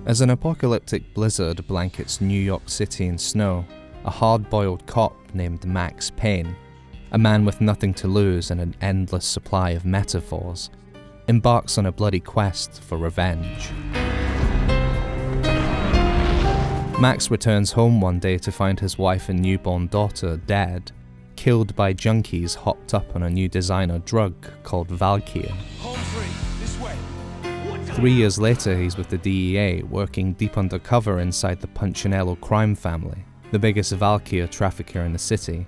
As an apocalyptic blizzard blankets New York City in snow, a hard-boiled cop named Max Payne, a man with nothing to lose and an endless supply of metaphors, embarks on a bloody quest for revenge. Max returns home one day to find his wife and newborn daughter dead, killed by junkies hopped up on a new designer drug called Valkyrie. 3 years later, he's with the DEA, working deep undercover inside the Punchinello crime family, the biggest Valkyrie trafficker in the city.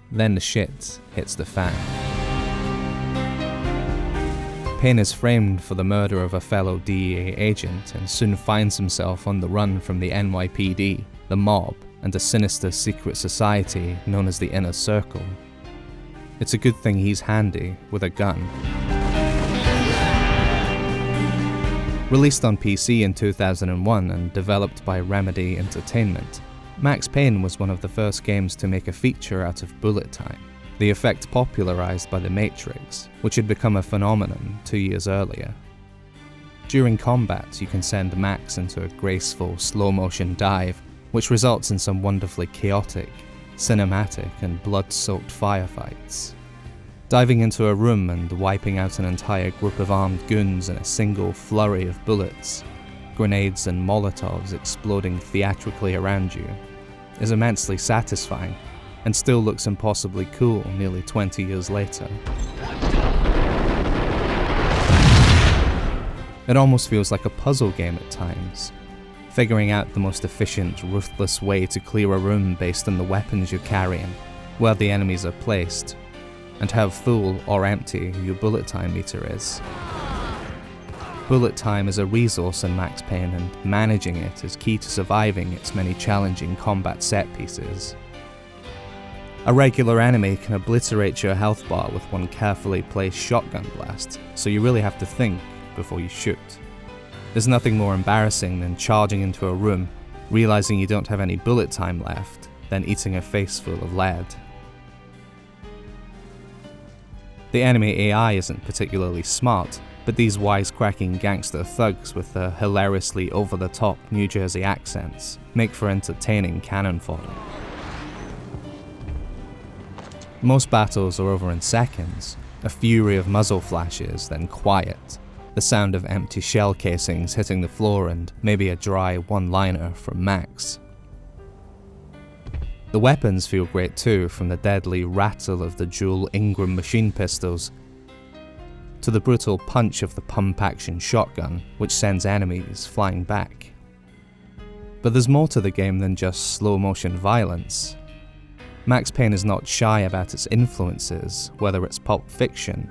Then the shit hits the fan. Payne is framed for the murder of a fellow DEA agent and soon finds himself on the run from the NYPD, the mob, and a sinister secret society known as the Inner Circle. It's a good thing he's handy with a gun. Released on PC in 2001 and developed by Remedy Entertainment, Max Payne was one of the first games to make a feature out of bullet time, the effect popularized by The Matrix, which had become a phenomenon 2 years earlier. During combat, you can send Max into a graceful, slow-motion dive, which results in some wonderfully chaotic, cinematic, and blood-soaked firefights. Diving into a room and wiping out an entire group of armed goons in a single flurry of bullets, grenades and molotovs exploding theatrically around you, is immensely satisfying, and still looks impossibly cool nearly 20 years later. It almost feels like a puzzle game at times, figuring out the most efficient, ruthless way to clear a room based on the weapons you're carrying, where the enemies are placed, and how full or empty your bullet time meter is. Bullet time is a resource in Max Payne, and managing it is key to surviving its many challenging combat set pieces. A regular enemy can obliterate your health bar with one carefully placed shotgun blast, so you really have to think before you shoot. There's nothing more embarrassing than charging into a room, realizing you don't have any bullet time left, then eating a face full of lead. The enemy AI isn't particularly smart, but these wisecracking gangster thugs with their hilariously over-the-top New Jersey accents make for entertaining cannon fodder. Most battles are over in seconds, a fury of muzzle flashes, then quiet, the sound of empty shell casings hitting the floor and maybe a dry one-liner from Max. The weapons feel great too, from the deadly rattle of the dual Ingram machine pistols to the brutal punch of the pump-action shotgun, which sends enemies flying back. But there's more to the game than just slow-motion violence. Max Payne is not shy about its influences, whether it's Pulp Fiction,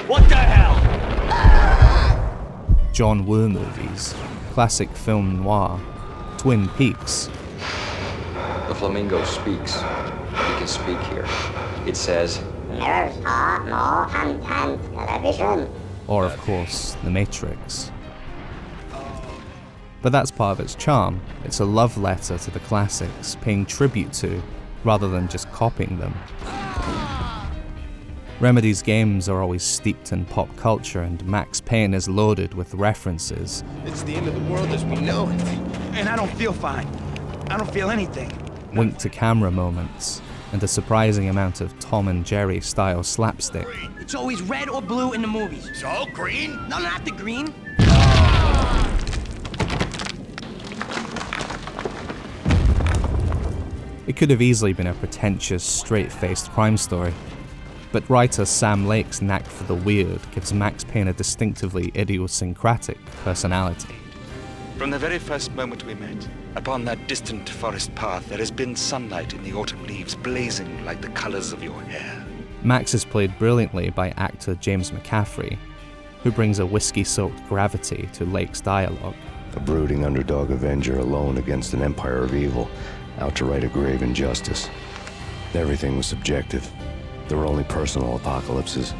what the hell? John Woo movies, classic film noir, Twin Peaks. The flamingo speaks. He can speak here. It says, "There's no content television." Or of course, The Matrix. But that's part of its charm. It's a love letter to the classics, paying tribute to, rather than just copying them. Remedy's games are always steeped in pop culture, and Max Payne is loaded with references. It's the end of the world as we know it. And I don't feel fine. I don't feel anything. Wink-to-camera moments, and a surprising amount of Tom and Jerry style slapstick. It's always red or blue in the movies. So green? No, not the green. It could have easily been a pretentious, straight-faced crime story, but writer Sam Lake's knack for the weird gives Max Payne a distinctively idiosyncratic personality. From the very first moment we met, upon that distant forest path, there has been sunlight in the autumn leaves blazing like the colors of your hair. Max is played brilliantly by actor James McCaffrey, who brings a whiskey-soaked gravity to Lake's dialogue. A brooding underdog avenger alone against an empire of evil, out to right a grave injustice. Everything was subjective. There were only personal apocalypses.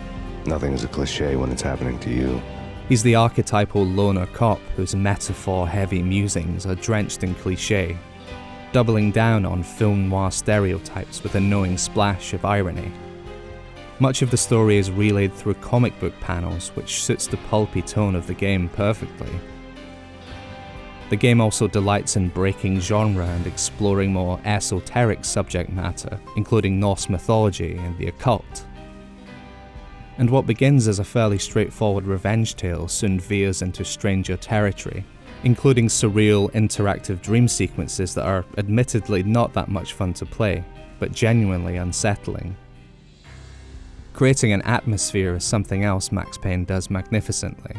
Nothing is a cliché when it's happening to you. He's the archetypal loner cop whose metaphor-heavy musings are drenched in cliché, doubling down on film noir stereotypes with a knowing splash of irony. Much of the story is relayed through comic book panels, which suits the pulpy tone of the game perfectly. The game also delights in breaking genre and exploring more esoteric subject matter, including Norse mythology and the occult. And what begins as a fairly straightforward revenge tale soon veers into stranger territory, including surreal, interactive dream sequences that are admittedly not that much fun to play, but genuinely unsettling. Creating an atmosphere is something else Max Payne does magnificently.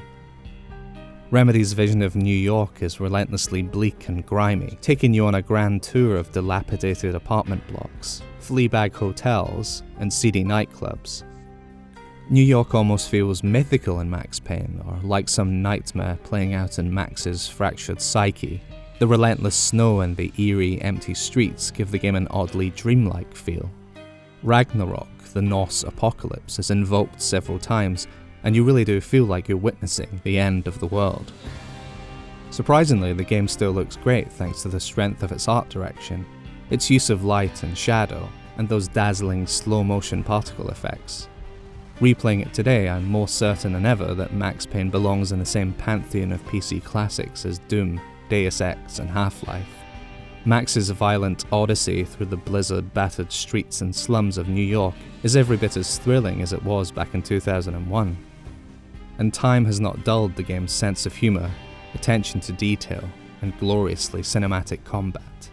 Remedy's vision of New York is relentlessly bleak and grimy, taking you on a grand tour of dilapidated apartment blocks, fleabag hotels, and seedy nightclubs. New York almost feels mythical in Max Payne, or like some nightmare playing out in Max's fractured psyche. The relentless snow and the eerie, empty streets give the game an oddly dreamlike feel. Ragnarok, the Norse apocalypse, is invoked several times, and you really do feel like you're witnessing the end of the world. Surprisingly, the game still looks great thanks to the strength of its art direction, its use of light and shadow, and those dazzling slow-motion particle effects. Replaying it today, I'm more certain than ever that Max Payne belongs in the same pantheon of PC classics as Doom, Deus Ex, and Half-Life. Max's violent odyssey through the blizzard-battered streets and slums of New York is every bit as thrilling as it was back in 2001. And time has not dulled the game's sense of humour, attention to detail, and gloriously cinematic combat.